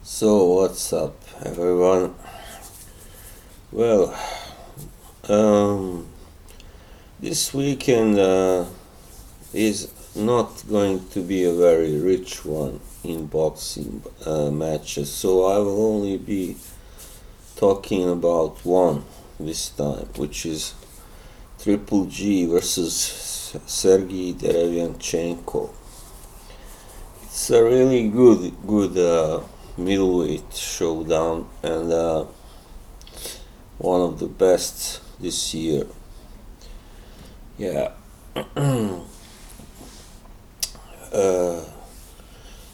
So what's up, everyone? Well, um, this weekend is not going to be a very rich one in boxing matches, so I will only be talking about one this time, which is Triple G versus Derevyanchenko. It's a really good middleweight showdown and one of the best this year. Yeah. uh,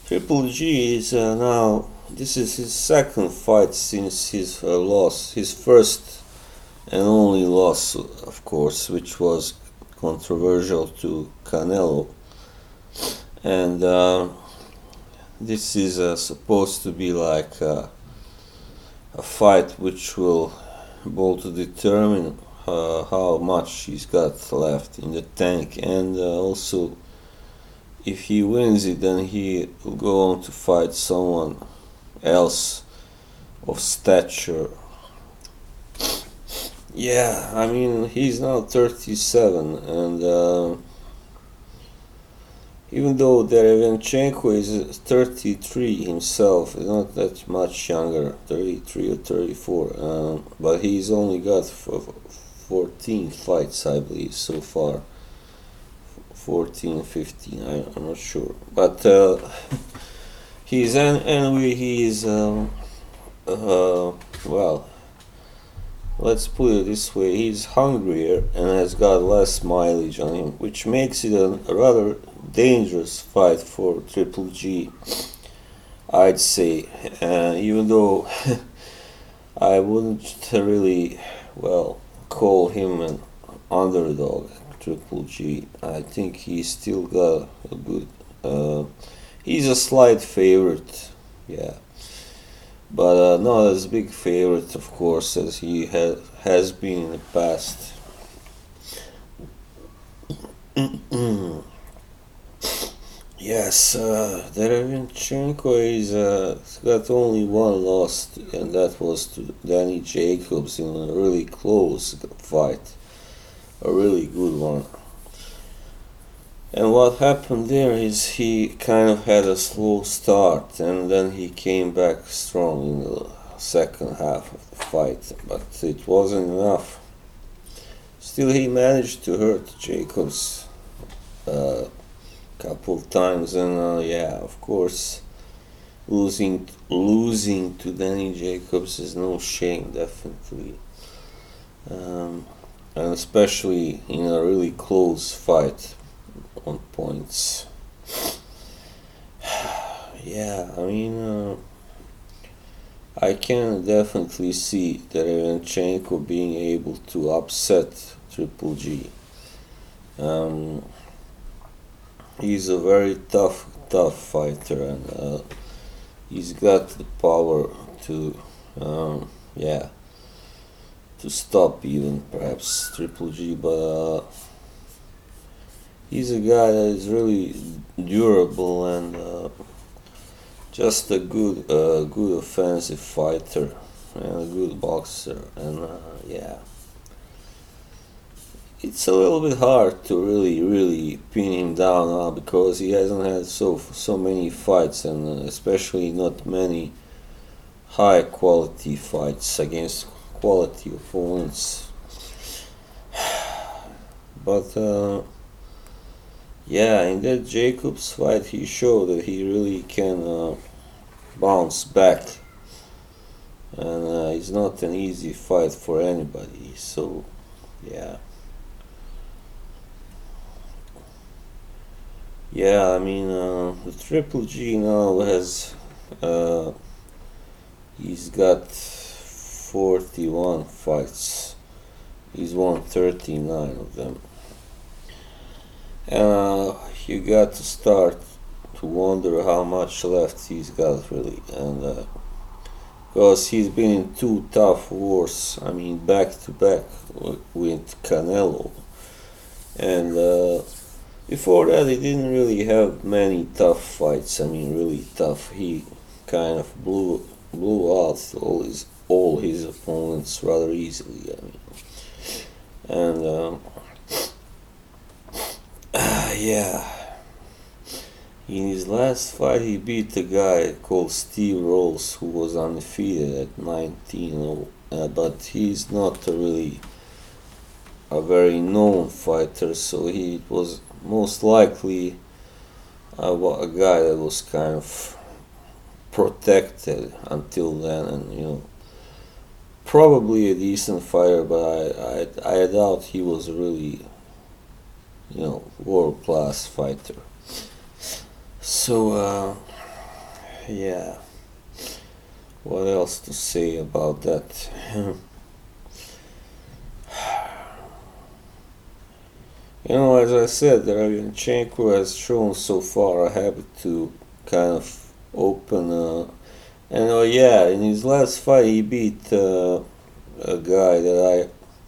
Triple G is now. This is his second fight since his loss, his first and only loss, of course, which was controversial to Canelo. And this is supposed to be like a fight which will both determine how much he's got left in the tank, and also if he wins it, then he will go on to fight someone else of stature. Yeah, I mean, he's now 37, and even though Derevyanchenko is 33 himself, he's not that much younger, 33 or 34, but he's only got 14 fights, I believe, so far. 14, 15, I'm not sure. But he's anyway, he's, well, let's put it this way, he's hungrier and has got less mileage on him, which makes it a rather dangerous fight for Triple G, I'd say, even though I wouldn't really, call him an underdog. Triple G, I think he's still got a good, he's a slight favorite, yeah, but not as big favorite, of course, as he has been in the past. Yes, Derevyanchenko is got only one loss, and that was to Danny Jacobs in a really close fight, a really good one. And what happened there is he kind of had a slow start, and then he came back strong in the second half of the fight, but it wasn't enough. Still, he managed to hurt Jacobs a couple of times, and yeah, of course, losing to Danny Jacobs is no shame, definitely. And especially in a really close fight on points. Yeah, I mean, I can definitely see Derevyanchenko being able to upset Triple G. He's a very tough fighter, and he's got the power to, yeah, to stop even perhaps Triple G, but he's a guy that is really durable and just a good offensive fighter and a good boxer, and yeah, it's a little bit hard to really pin him down now because he hasn't had so many fights, and especially not many high quality fights against quality opponents. But yeah, in that Jacobs fight, he showed that he really can bounce back, and it's not an easy fight for anybody. So yeah. Yeah, I mean, the Triple G now has, he's got 41 fights. He's won 39 of them. And you got to start to wonder how much left he's got, really. And because he's been in two tough wars, I mean, back to back with Canelo. And before that, he didn't really have many tough fights. I mean, really tough. He kind of blew out all his opponents rather easily. I mean, and yeah, in his last fight he beat a guy called Steve Rolls, who was undefeated at 19, but he's not really a very known fighter, so he was most likely a guy that was kind of protected until then, and probably a decent fighter, but I doubt he was a really world class fighter. So yeah, what else to say about that? As I said, Derevyanchenko has shown so far a habit to kind of open. In his last fight he beat a guy that I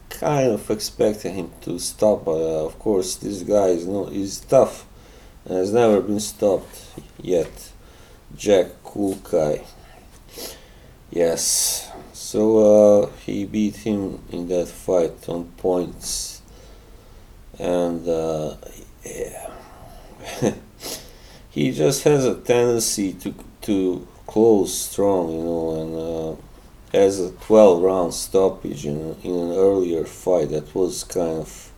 kind of expected him to stop, but of course this guy is tough and has never been stopped yet. Jack Kulkai. Yes. So he beat him in that fight on points. And yeah, he just has a tendency to close strong, and as a 12-round stoppage in an earlier fight that was kind of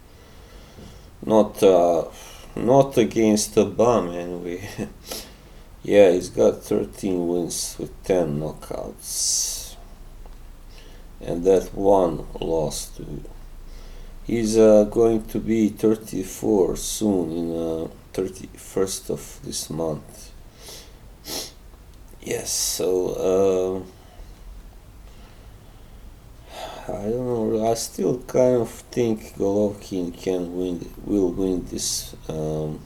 not against a bum anyway. Yeah, he's got 13 wins with 10 knockouts, and that one loss to. He's going to be 34 soon, in 31st of this month. Yes, so I don't know. I still kind of think Golovkin will win this, but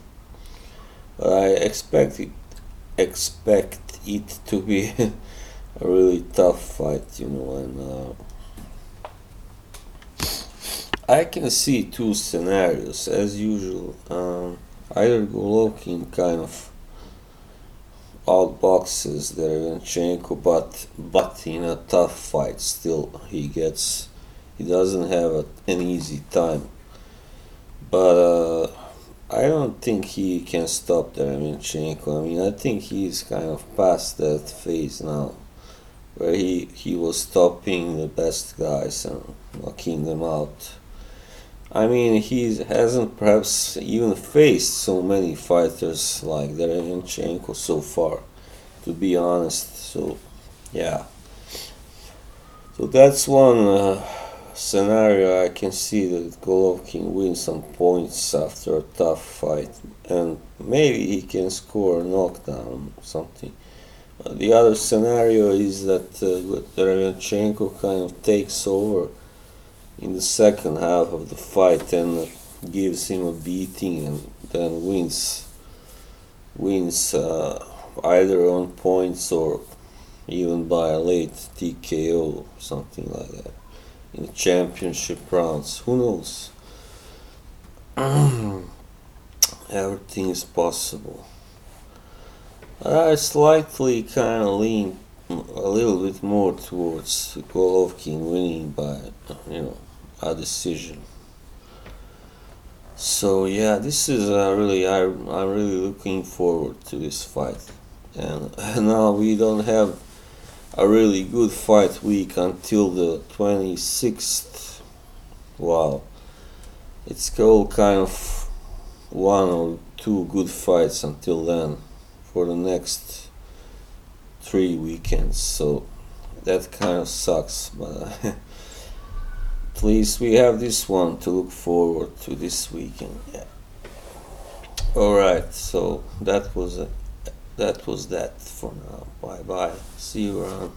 I expect it to be a really tough fight, and. I can see two scenarios as usual. Either Golovkin kind of outboxes Derevyanchenko, but in a tough fight still he doesn't have an easy time. But I don't think he can stop Derevyanchenko. I mean, I think he's kind of past that phase now, where he was stopping the best guys and knocking them out. I mean, he hasn't perhaps even faced so many fighters like Derevyanchenko so far, to be honest. So, yeah. So that's one scenario I can see that Golovkin wins some points after a tough fight, and maybe he can score a knockdown or something. The other scenario is that Derevyanchenko kind of takes over in the second half of the fight and gives him a beating, and then wins either on points or even by a late TKO, something like that, in the championship rounds. Who knows? Everything is possible. I slightly kind of lean a little bit more towards Golovkin winning by a decision. So yeah, this is I'm really looking forward to this fight, and now we don't have a really good fight week until the 26th. Wow, it's all kind of one or two good fights until then for the next 3 weekends, so that kind of sucks, but at least we have this one to look forward to this weekend. Yeah. Alright, so that was that for now. Bye bye. See you around.